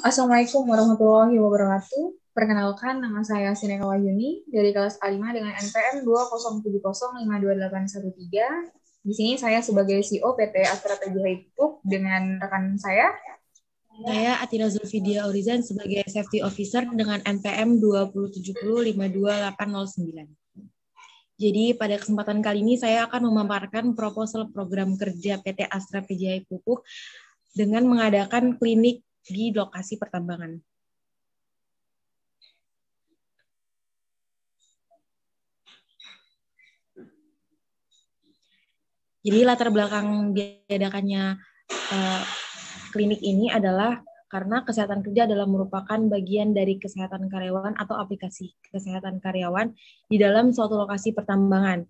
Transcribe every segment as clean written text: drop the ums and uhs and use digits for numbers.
Assalamualaikum warahmatullahi wabarakatuh. Perkenalkan, nama saya Sineka Wahyuni dari kelas A5 dengan NPM 207052813. Di sini saya sebagai CEO PT Astra PJH Pupuk dengan rekan saya. Saya Atina Zulfidia Orizan sebagai Safety Officer dengan NPM 207052809. Jadi pada kesempatan kali ini saya akan memaparkan proposal program kerja PT Astra PJH Pupuk dengan mengadakan klinik di lokasi pertambangan. Jadi latar belakang diadakannya klinik ini adalah karena kesehatan kerja adalah merupakan bagian dari kesehatan karyawan atau aplikasi kesehatan karyawan di dalam suatu lokasi pertambangan.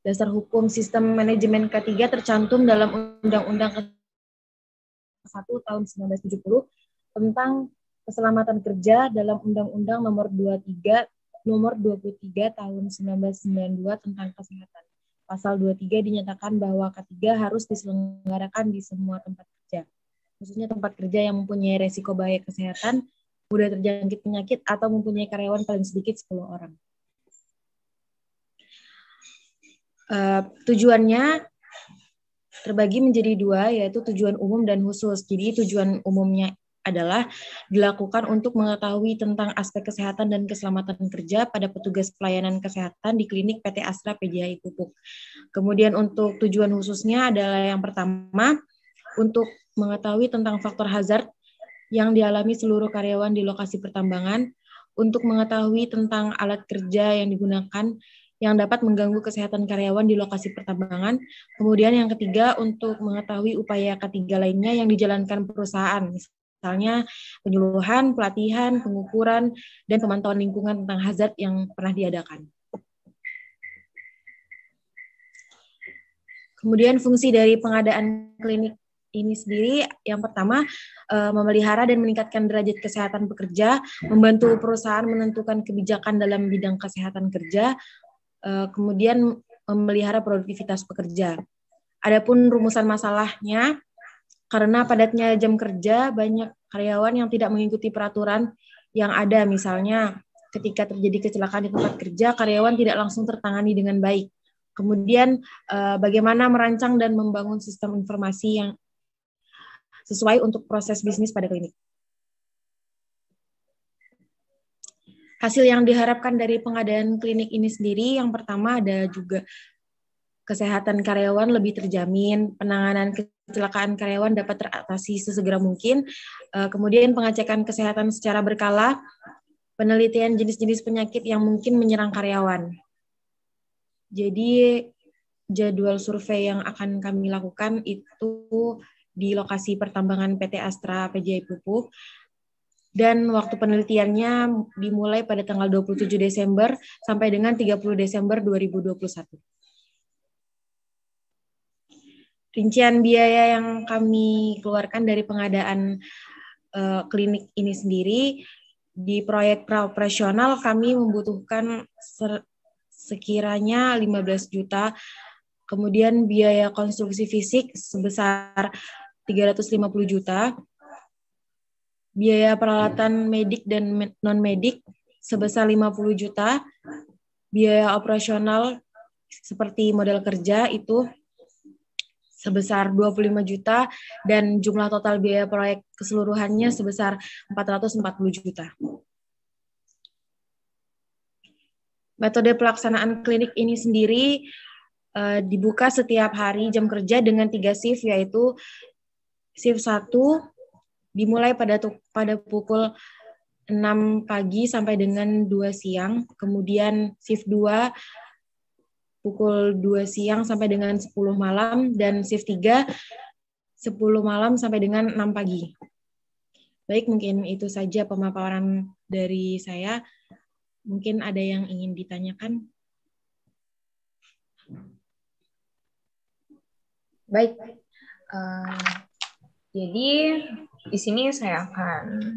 Dasar hukum sistem manajemen K3 tercantum dalam Undang-Undang 1 tahun 1970 tentang keselamatan kerja dalam Undang-Undang nomor 23 tahun 1992 tentang kesehatan. Pasal 23 dinyatakan bahwa K3 harus diselenggarakan di semua tempat kerja, khususnya tempat kerja yang mempunyai resiko bahaya kesehatan, mudah terjangkit penyakit, atau mempunyai karyawan paling sedikit 10 orang. Tujuannya terbagi menjadi dua, yaitu tujuan umum dan khusus. Jadi tujuan umumnya adalah dilakukan untuk mengetahui tentang aspek kesehatan dan keselamatan kerja pada petugas pelayanan kesehatan di klinik PT Astra PJH Pupuk. Kemudian untuk tujuan khususnya adalah yang pertama, untuk mengetahui tentang faktor hazard yang dialami seluruh karyawan di lokasi pertambangan, untuk mengetahui tentang alat kerja yang digunakan yang dapat mengganggu kesehatan karyawan di lokasi pertambangan. Kemudian yang ketiga, untuk mengetahui upaya K3 lainnya yang dijalankan perusahaan, misalnya penyuluhan, pelatihan, pengukuran, dan pemantauan lingkungan tentang hazard yang pernah diadakan. Kemudian fungsi dari pengadaan klinik ini sendiri, yang pertama, memelihara dan meningkatkan derajat kesehatan pekerja, membantu perusahaan menentukan kebijakan dalam bidang kesehatan kerja, kemudian memelihara produktivitas pekerja. Adapun rumusan masalahnya, karena padatnya jam kerja, banyak karyawan yang tidak mengikuti peraturan yang ada, misalnya ketika terjadi kecelakaan di tempat kerja, karyawan tidak langsung tertangani dengan baik. Kemudian bagaimana merancang dan membangun sistem informasi yang sesuai untuk proses bisnis pada klinik. Hasil yang diharapkan dari pengadaan klinik ini sendiri, yang pertama ada juga kesehatan karyawan lebih terjamin, penanganan kecelakaan karyawan dapat teratasi sesegera mungkin, kemudian pengecekan kesehatan secara berkala, penelitian jenis-jenis penyakit yang mungkin menyerang karyawan. Jadi jadwal survei yang akan kami lakukan itu di lokasi pertambangan PT Astra PJH Pupuk, dan waktu penelitiannya dimulai pada tanggal 27 Desember sampai dengan 30 Desember 2021. Rincian biaya yang kami keluarkan dari pengadaan klinik ini sendiri, di proyek operasional kami membutuhkan sekiranya 15 juta, kemudian biaya konstruksi fisik sebesar 350 juta, biaya peralatan medik dan non-medik sebesar 50 juta, biaya operasional seperti modal kerja itu sebesar 25 juta, dan jumlah total biaya proyek keseluruhannya sebesar 440 juta. Metode pelaksanaan klinik ini sendiri dibuka setiap hari jam kerja dengan 3 shift, yaitu shift 1 dimulai pada pukul 6 pagi sampai dengan 2 siang, kemudian shift 2 pukul 2 siang sampai dengan 10 malam, dan shift 3 10 malam sampai dengan 6 pagi. Baik, mungkin itu saja pemaparan dari saya. Mungkin ada yang ingin ditanyakan? Baik. Jadi di sini saya akan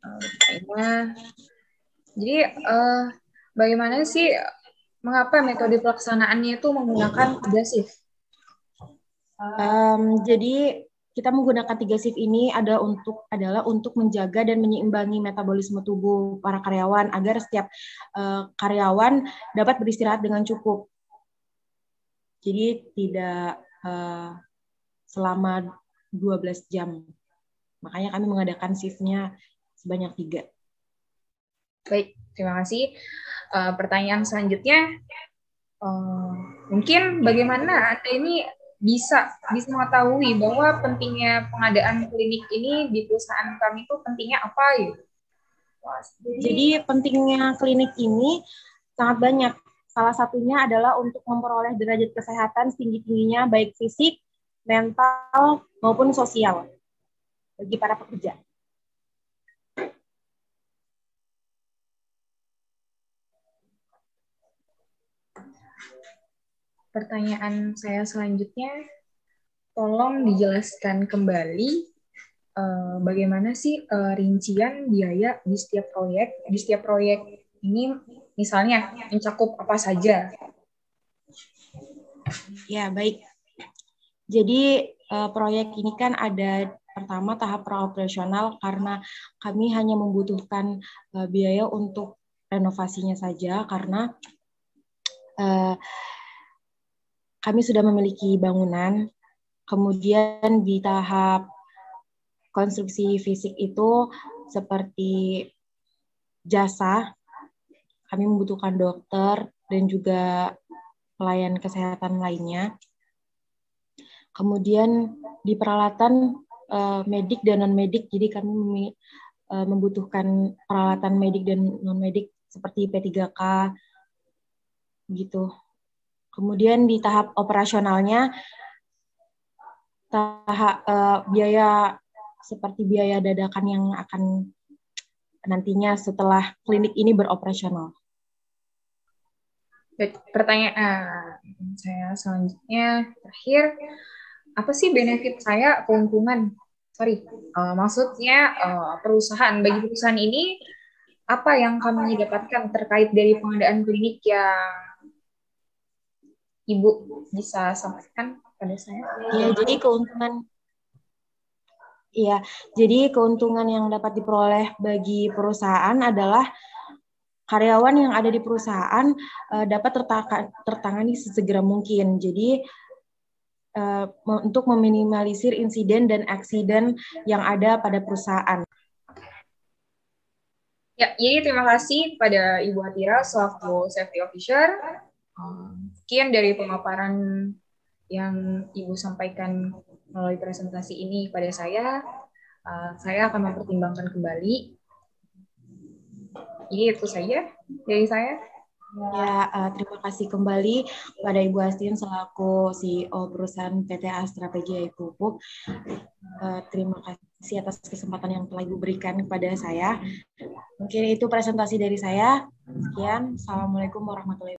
bertanya. Jadi bagaimana sih, mengapa metode pelaksanaannya itu menggunakan 3 shift? Jadi kita menggunakan 3 shift ini adalah untuk menjaga dan menyeimbangi metabolisme tubuh para karyawan agar setiap karyawan dapat beristirahat dengan cukup. Jadi tidak selama 12 jam. Makanya kami mengadakan shift-nya sebanyak 3. Baik, terima kasih. Pertanyaan selanjutnya, mungkin bagaimana Anda ini bisa mengetahui bahwa pentingnya pengadaan klinik ini di perusahaan kami itu pentingnya apa gitu? Jadi pentingnya klinik ini sangat banyak. Salah satunya adalah untuk memperoleh derajat kesehatan setinggi-tingginya baik fisik, mental, maupun sosial bagi para pekerja. Pertanyaan saya selanjutnya, tolong dijelaskan kembali bagaimana sih rincian biaya di setiap proyek. Di setiap proyek ini misalnya mencakup apa saja? Ya, baik. Jadi proyek ini kan ada pertama tahap praoperasional karena kami hanya membutuhkan biaya untuk renovasinya saja karena kami sudah memiliki bangunan. Kemudian di tahap konstruksi fisik itu seperti jasa, kami membutuhkan dokter dan juga pelayan kesehatan lainnya. Kemudian di peralatan medik dan non-medik, jadi kami membutuhkan peralatan medik dan non-medik seperti P3K, gitu. Kemudian di tahap operasionalnya, biaya seperti biaya dadakan yang akan nantinya setelah klinik ini beroperasional. Pertanyaan saya selanjutnya terakhir, apa sih benefit saya keuntungan? Maksudnya bagi perusahaan ini apa yang kami dapatkan terkait dari pengadaan klinik yang Ibu bisa sampaikan pada saya? Jadi keuntungan yang dapat diperoleh bagi perusahaan adalah karyawan yang ada di perusahaan dapat tertangani sesegera mungkin. Jadi untuk meminimalisir insiden dan aksiden yang ada pada perusahaan. Ya, jadi terima kasih kepada Ibu Atira selaku Safety Officer. Sekian dari pemaparan yang Ibu sampaikan melalui presentasi ini pada saya. Saya akan mempertimbangkan kembali. Jadi itu saja dari saya. Ya, terima kasih kembali kepada Ibu Astin selaku CEO perusahaan PT Astra PGI Pupuk. Terima kasih atas kesempatan yang telah Ibu berikan kepada saya. Mungkin itu presentasi dari saya. Sekian. Assalamualaikum warahmatullahi wabarakatuh.